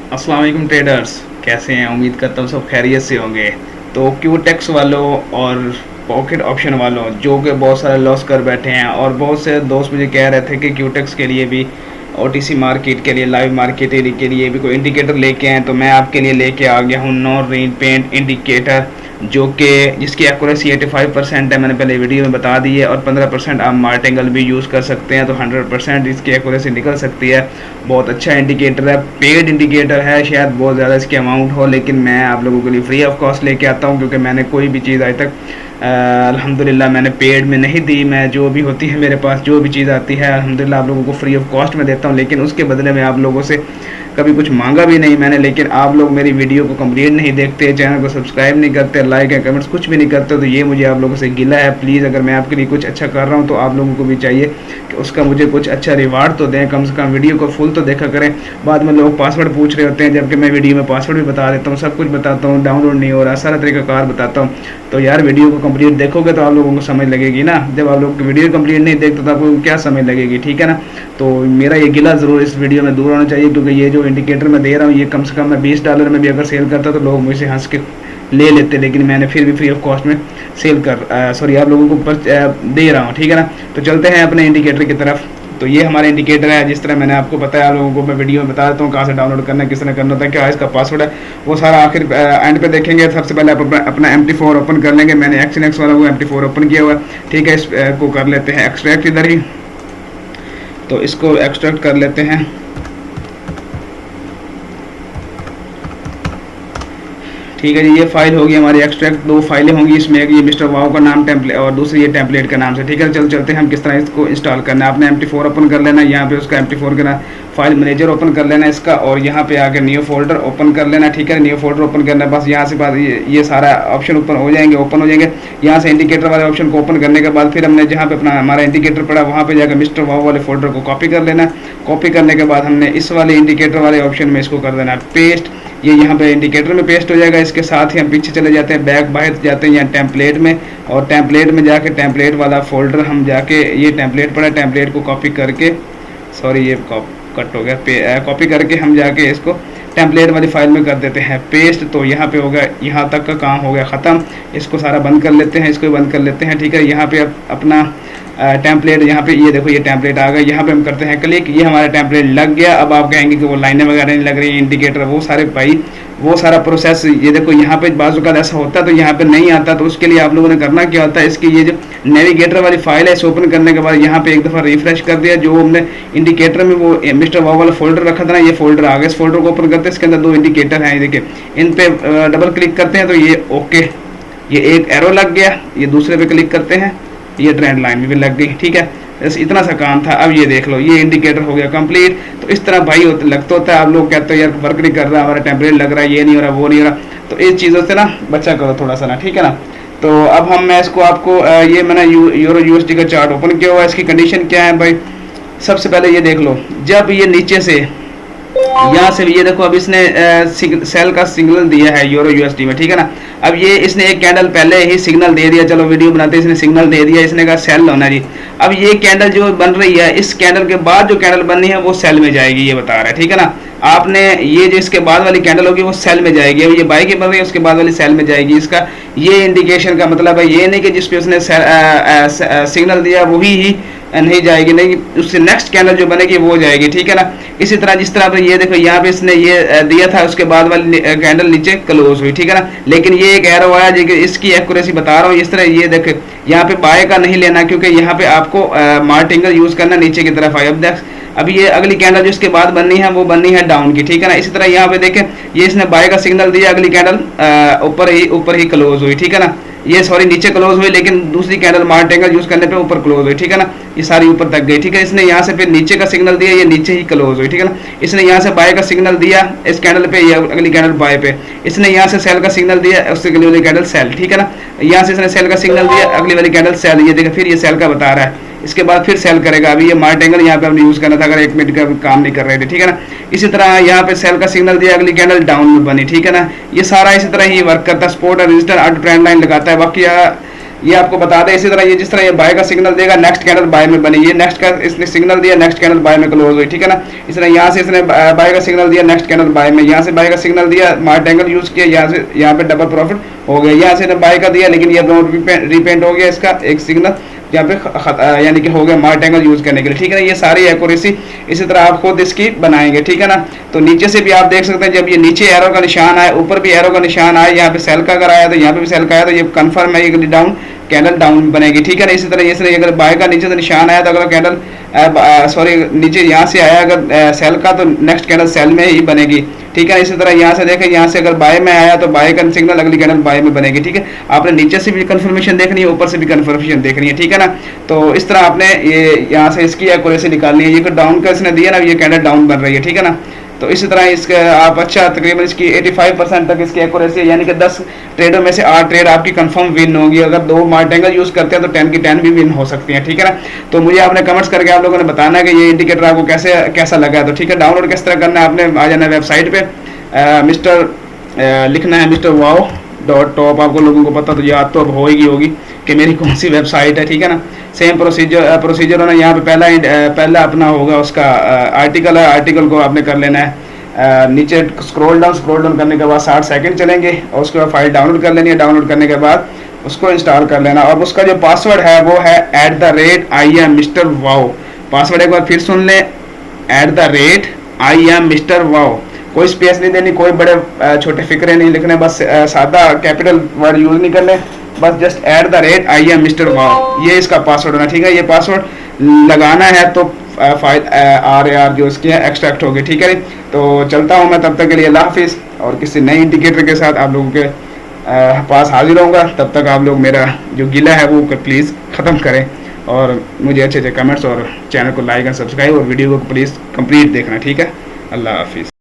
अस्सलाम वालेकुम ट्रेडर्स, कैसे हैं? उम्मीद करता हूँ सब खैरियत से होंगे। तो क्यूटेक्स वालों और पॉकेट ऑप्शन वालों जो कि बहुत सारे लॉस कर बैठे हैं, और बहुत से दोस्त मुझे कह रहे थे कि क्यूटेक्स के लिए भी, ओटीसी मार्केट के लिए, लाइव मार्केट के लिए भी कोई इंडिकेटर लेके आए, तो मैं आपके लिए लेके आ गया हूँ नो रेन पेंट इंडिकेटर, जो कि जिसकी एक्यूरेसी 85% है। मैंने पहले वीडियो में बता दी है, और 15% आप मार्टिंगल भी यूज़ कर सकते हैं, तो 100% इसकी एक्यूरेसी निकल सकती है। बहुत अच्छा इंडिकेटर है, पेड इंडिकेटर है, शायद बहुत ज़्यादा इसकी अमाउंट हो, लेकिन मैं आप लोगों के लिए फ्री ऑफ कॉस्ट लेके आता हूँ, क्योंकि मैंने कोई भी चीज़ आज तक अल्हम्दुलिल्लाह मैंने पेड में नहीं दी। मैं जो भी होती है मेरे पास, जो भी चीज़ आती है अल्हम्दुलिल्लाह आप लोगों को फ्री ऑफ कॉस्ट में देता हूँ, लेकिन उसके बदले में आप लोगों से कभी कुछ मांगा भी नहीं मैंने। लेकिन आप लोग मेरी वीडियो को कंप्लीट नहीं देखते, चैनल को सब्सक्राइब नहीं करते, लाइक या कमेंट्स कुछ भी नहीं करते, तो ये मुझे आप लोगों से गिला है। प्लीज़ अगर मैं आपके लिए कुछ अच्छा कर रहा हूँ तो आप लोगों को भी चाहिए कि उसका मुझे कुछ अच्छा रिवार्ड तो दें, कम से कम वीडियो को फुल तो देखा करें। बाद में लोग पासवर्ड पूछ रहे होते हैं, जबकि मैं वीडियो में पासवर्ड भी बता देता हूँ, सब कुछ बताता हूँ, डाउनलोड नहीं हो रहा, सारा तरीकाकार बताता हूँ। तो यार वीडियो को कंप्लीट देखोगे तो आप लोगों को समझ लगेगी ना। जब आप लोग वीडियो कंप्लीट नहीं देखते तो आपको क्या समझ लगेगी, ठीक है ना। तो मेरा ये गिला ज़रूर इस वीडियो में दूर होना चाहिए, क्योंकि ये जो इंडिकेटर मैं दे रहा हूँ ये कम से कम मैं $20 में भी अगर सेल करता तो लोग मुझसे हंस के ले लेते, लेकिन मैंने फिर भी फ्री ऑफ कॉस्ट में सेल आप लोगों को दे रहा हूँ, ठीक है ना। तो चलते हैं अपने इंडिकेटर की तरफ। तो ये हमारा इंडिकेटर है, जिस तरह मैंने आपको बताया, आप लोगों को मैं वीडियो में बता देता हूँ कहाँ से डाउनलोड करना है, किस तरह करना होता है, क्या इसका पासवर्ड है, वो सारा आखिर एंड पे देखेंगे। सबसे पहले आप अपना MT4 ओपन कर लेंगे। मैंने एक्सएनएक्स वाला वो MT4 ओपन किया हुआ है, ठीक है। इसको कर लेते हैं एक्सट्रैक्ट इधर ही, तो इसको एक्सट्रैक्ट कर लेते हैं। ठीक है जी, ये फाइल होगी हमारी एक्सट्रैक्ट। दो फाइलें होंगी इसमें, एक ये मिस्टर वाव का नाम टेम्पलेट और दूसरी ये टेम्पलेट का नाम से, ठीक है। चलते हैं हम किस तरह इसको इंस्टॉल करना है। आपने MT4 ओपन कर लेना है, यहाँ पे उसका MT4 का फाइल मैनेजर ओपन कर लेना है इसका, और यहाँ पे आकर न्यू फोल्डर ओपन कर लेना, ठीक है। न्यू फोल्डर ओपन करना है, बस यहाँ से बाद ये सारा ऑप्शन ओपन हो जाएंगे। यहाँ से इंडिकेटर वाले ऑप्शन को ओपन करने के बाद फिर हमने जहाँ पे अपना हमारा इंडिकेटर पड़ा वहाँ पे जाकर मिस्टर वाव वाले फोल्डर को कॉपी कर लेना। कॉपी करने के बाद हमने इस वाले इंडिकेटर वाले ऑप्शन में इसको कर देना है पेस्ट। ये यहाँ पे इंडिकेटर में पेस्ट हो जाएगा। इसके साथ ही हम पीछे चले जाते हैं, बैक बाहर जाते हैं यहाँ टेम्पलेट में, और टेम्पलेट में जाके टेम्पलेट वाला फोल्डर हम जाके, ये टेम्पलेट पड़ा, टेम्पलेट को कॉपी करके, सॉरी ये कट हो गया, कॉपी करके हम जाके इसको टेम्पलेट वाली फाइल में कर देते हैं पेस्ट। तो यहाँ पे हो गया, यहाँ तक का काम हो गया ख़त्म। इसको सारा बंद कर लेते हैं, इसको बंद कर लेते हैं, ठीक है। यहाँ पे अपना टेम्पलेट, यहाँ पे ये देखो ये टेम्पलेट आ गया, यहाँ पे हम करते हैं क्लिक, ये हमारा टेम्पलेट लग गया। अब आप कहेंगे कि वो लाइनें वगैरह नहीं लग रही, इंडिकेटर, वो सारे भाई वो सारा प्रोसेस, ये देखो यहाँ पे बाजू का ऐसा होता तो यहाँ पे नहीं आता। तो उसके लिए आप लोगों ने करना क्या होता है, इसकी ये जो नेविगेटर वाली फाइल है इसे ओपन करने के बाद यहाँ पे एक दफ़ा रिफ्रेश कर दिया, जो हमने इंडिकेटर में वो मिस्टर वाव वाला फोल्डर रखा था ना, ये फोल्डर आ गया। इस फोल्डर को ओपन करते हैं, इसके अंदर दो इंडिकेटर हैं, देखिए इन पे डबल क्लिक करते हैं तो ये ओके, ये एक एरो लग गया। ये दूसरे पे क्लिक करते हैं, ये ट्रेंड लाइन भी लग गई, ठीक है। बस इतना सा काम था। अब ये देख लो, ये इंडिकेटर हो गया कंप्लीट। तो इस तरह भाई लगता होता है, आप लोग कहते हो यार वर्क नहीं कर रहा, हमारा टेम्पलेट लग रहा है, ये नहीं हो रहा, वो नहीं हो रहा, तो इस चीज़ों से ना बचा करो थोड़ा सा ना, ठीक है ना। तो अब मैं इसको आपको ये मैंने यूरो USD का चार्ट ओपन किया हुआ है। इसकी कंडीशन क्या है भाई, सबसे पहले ये देख लो, जब ये नीचे से यहाँ से ये देखो, अब इसने सेल का सिग्नल दिया है यूरो USD में, ठीक है ना। अब ये इसने एक कैंडल पहले ही सिग्नल दे दिया, चलो वीडियो बनाते इसने सिग्नल दे दिया, इसने कहा सेल होना जी। अब ये कैंडल जो बन रही है, इस कैंडल के बाद जो कैंडल बननी है वो सेल में जाएगी, ये बता रहा है, ठीक है ना। आपने ये जो इसके बाद वाली कैंडल होगी वो सेल में जाएगी। अब ये बाई की बन रही है, उसके बाद वाली सेल में जाएगी। इसका ये इंडिकेशन का मतलब है ये नहीं कि जिस पे उसने सिग्नल दिया वही ही नहीं जाएगी, नहीं, उससे नेक्स्ट कैंडल जो बनेगी वो जाएगी, ठीक है ना। इसी तरह जिस तरह ये देखो यहाँ पे इसने ये दिया था, उसके बाद वाली कैंडल नीचे क्लोज हुई, ठीक है ना। लेकिन ये एक एरो आया, जो इसकी एक्यूरेसी बता रहा हूँ। इस तरह ये देखो यहाँ पे बाय का नहीं लेना, क्योंकि यहाँ पे आपको मार्टिंगल यूज करना नीचे की तरफ आए। अब देख, अभी ये अगली कैंडल जो इसके बाद बननी है वो बननी है डाउन की, ठीक है ना। इसी तरह यहाँ पे देखें, ये इसने बाय का सिग्नल दिया, अगली कैंडल ऊपर ही क्लोज हुई, ठीक है ना। ये सॉरी नीचे क्लोज हुई, लेकिन दूसरी कैंडल मार्टिंगल यूज करने पे ऊपर क्लोज हुई, ठीक है ना। ये सारी ऊपर तक गई, ठीक है। इसने यहाँ से फिर नीचे का सिग्नल दिया, ये नीचे ही क्लोज हुई, ठीक है ना। इसने यहाँ से बाय का सिग्नल दिया इस कैंडल पे, ये अगली कैंडल बाय पे। इसने यहाँ से सेल का सिग्नल दिया, उससे अगली वाली कैंडल सेल, ठीक है ना। यहाँ से इसने सेल का सिग्नल दिया, अगली वाली कैंडल सेल, ये देखिए फिर ये सेल का बता रहा है। इसके बाद फिर सेल करेगा। अभी ये मार्टिंगल यहाँ पे हमने यूज करना था, अगर 1 मिनट का काम नहीं कर रहे थे, ठीक है ना। इसी तरह यहाँ पे सेल का सिग्नल दिया, अगली कैंडल डाउन में बनी, ठीक है ना। ये सारा इसी तरह ही वर्क करता है। सपोर्ट और रेजिस्टेंस ऑटो ट्रेंड लाइन लगाता है। बाकी ये आपको बता दें। इसी तरह ये जिस तरह ये बाय का सिग्नल देगा, नेक्स्ट कैंडल बाय में बनी, ये नेक्स्ट का इसने सिग्नल दिया, नेक्स्ट कैंडल बाय में क्लोज हुई, ठीक है ना। इस तरह यहाँ से इसने बाय का सिग्नल दिया, नेक्स्ट कैंडल बाय में, यहाँ से बाय का सिग्नल दिया, मार्ट एंगल यूज किया, यहाँ से यहाँ पे डबल प्रॉफिट हो गया। यहाँ से बाय का दिया, लेकिन ये रिपेंट हो गया इसका एक सिग्नल, यहाँ पे यानी कि हो गया मार्ट एंगल यूज करने के लिए, ठीक है ना। ये सारी एक्यूरेसी इसी तरह आप खुद इसकी बनाएंगे, ठीक है ना। तो नीचे से भी आप देख सकते हैं, जब ये नीचे एरो का निशान आए, ऊपर भी एरो का निशान आए, यहाँ पे सेल का अगर आया तो यहाँ पे भी सेल का आया तो ये कंफर्म है, ये डाउन कैंडल डाउन बनेगी, ठीक है ना। इसी तरह इसलिए अगर बाय का नीचे से निशान आया तो अगर कैंडल सॉरी नीचे यहाँ से आया अगर सेल का, तो नेक्स्ट कैंडल सेल में ही बनेगी, ठीक है। इसी तरह यहाँ से देखें, यहाँ से अगर बाय में आया तो बाय का सिग्नल अगली कैंडल बाय में बनेगी, ठीक है। आपने नीचे से भी कंफर्मेशन देखनी है, ऊपर से भी कंफर्मेशन देखनी है, ठीक है ना। तो इस तरह आपने ये यहाँ से इसकी एक्यूरेसी निकालनी है। ये डाउन का इसने दिया ना, ये कैंडल डाउन बन रही है, ठीक है ना। तो इसी तरह इसका आप अच्छा तकरीबन इसकी 85% तक इसकी एक्यूरेसी है, यानी कि 10 ट्रेडों में से 8 ट्रेड आपकी कंफर्म विन होगी। अगर 2 मार्ट एंगल यूज करते हैं तो 10 की 10 भी विन हो सकती हैं, ठीक है ना। तो मुझे आपने कमेंट्स करके आप लोगों ने बताना है कि ये इंडिकेटर आपको कैसा लगा है। तो ठीक है, डाउनलोड किस तरह करना है, आपने आ जाना वेबसाइट पे, लिखना है mrwow.top। आपको लोगों को पता तो याद तो अब होगी कि मेरी कौन सी वेबसाइट है, ठीक है ना। सेम प्रोसीजर होना, यहाँ पे पहला अपना होगा उसका आर्टिकल है, आर्टिकल को आपने कर लेना है। नीचे स्क्रॉल डाउन करने के बाद 60 सेकंड चलेंगे और उसके बाद फाइल डाउनलोड कर लेनी है। डाउनलोड करने के बाद उसको इंस्टॉल कर लेना और उसका जो पासवर्ड है वो है @IamMrWow। पासवर्ड एक बार फिर सुन लें, @IamMrWow। कोई स्पेस नहीं देनी, कोई बड़े छोटे फिक्रे नहीं लिखने, बस सादा कैपिटल वर्ड यूज नहीं करने, बस जस्ट @IamMrWow, ये इसका पासवर्ड होना, ठीक है। ये पासवर्ड लगाना है तो फाइल RAR जो इसकी है एक्सट्रैक्ट होगी, ठीक है। तो चलता हूँ मैं, तब तक के लिए अल्लाह हाफिज़, और किसी नए इंडिकेटर के साथ आप लोगों के पास हाजिर होऊंगा। तब तक आप लोग मेरा जो गिला है वो प्लीज़ ख़त्म करें और मुझे अच्छे कमेंट्स और चैनल को लाइक एंड सब्सक्राइब और वीडियो को प्लीज़ कंप्लीट देखना, ठीक है। अल्लाह हाफिज़।